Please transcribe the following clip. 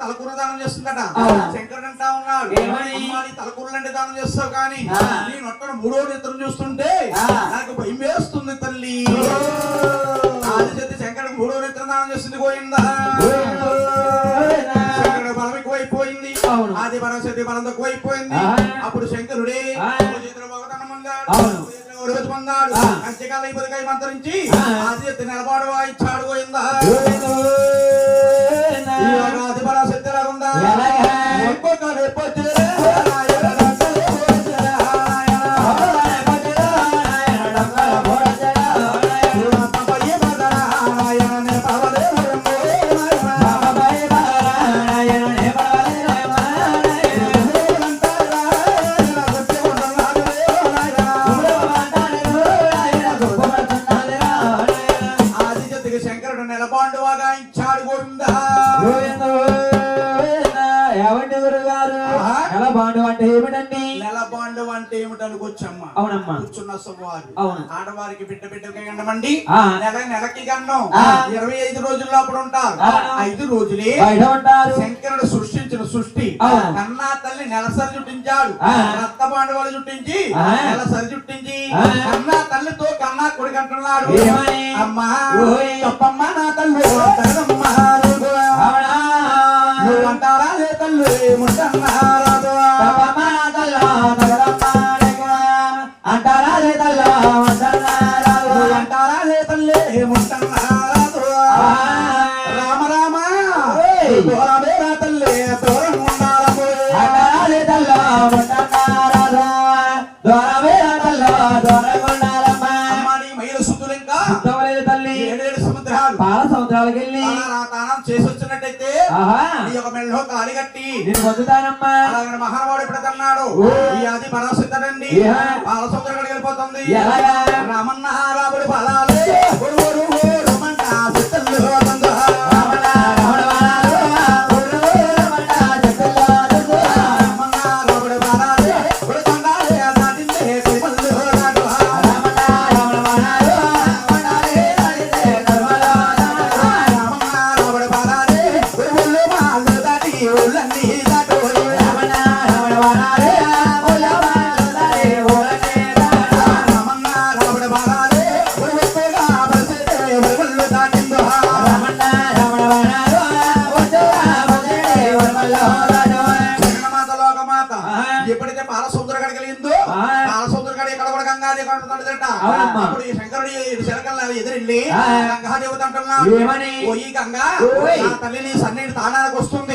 తలకూర దానం చేస్తుందట. శంకరుడు అంటా ఉన్నాడు, తలకూరలంటే దానం చేస్తావు కానీ నీ నొట్టను మూడో నేత్రం చూస్తుంటే నాకు భయం వేస్తుంది తల్లి. ఆదిశక్తి శంకరుడు మూడో నేత్రం దానం చేస్తుంది పోయిందా. శంకరుడు బలం ఎక్కువైపోయింది, ఆది పరశక్తి బలం తక్కువైపోయింది. అప్పుడు శంకరుడే చేతిలో భగవతనం పొందాడు. అంత్యకాల ఇప్పటికై మంత్రించి ఆదిశక్తి నిలబడు ఇచ్చాడు పోయిందా. ఆది పరశక్తి ఎలాగుందా నెలబాండు అంటే ఏమిటని కూర్చోమ్మ. అవునమ్మా, కూర్చున్న సోమవారు అవును ఆడవారికి బిడ్డ బిడ్డకి గండమండి. నెలకి గండం 25 రోజుల్లో అప్పుడు ఉంటారు. 5 రోజులే శంకరుడు సృష్టించిన సృష్టి. కన్నా తల్లి నెలసరి చుట్టించాడు, రక్త పాండవాలు చుట్టించి నెలసరి చుట్టించి కన్నా తల్లితో కన్నా కొడుకు అంటున్నాడు. అమ్మా తప్పమ్మా నా తల్లి అంటారా లే తల్లి ఏముంటన్నారా అంటారా లే తల్లి అంటారా లే తల్లి ఏముంటన్నారా. రామ రామ దూరమే రా తల్లి దూరం ఉండాలే తల్లి దూరమే రా తల్లి దూరం ఉండాలమ్మా. మహిళ శుద్ధులు ఇంకా తల్లి 7 సముద్రాలు పాల సముద్రాలకు వెళ్ళి చేసి వచ్చినట్టయితే నీ యొక్క మెళ్ళో కాలి కట్టి నేను పొందుతానమ్మా. అలాగే మహానుభావుడు ఎప్పుడన్నాడు ఈ ఆది పరాశక్తండి పాల సముద్రం వెళ్ళిపోతుంది. రామన్న రాముడు ఫలాలే ఎప్పుడైతే పాల సముద్ర కడగలిగిందో పాల సముద్ర కడ ఎక్కడ కూడా గంగాదేవి కడుతుందట. అప్పుడు ఈ శంకరుడు శిలకల్లా ఎదురెళ్ళి గంగాదేవత అంటున్నాడు, ఓ ఈ గంగా నా తల్లిని సన్నిధి తానానికి వస్తుంది.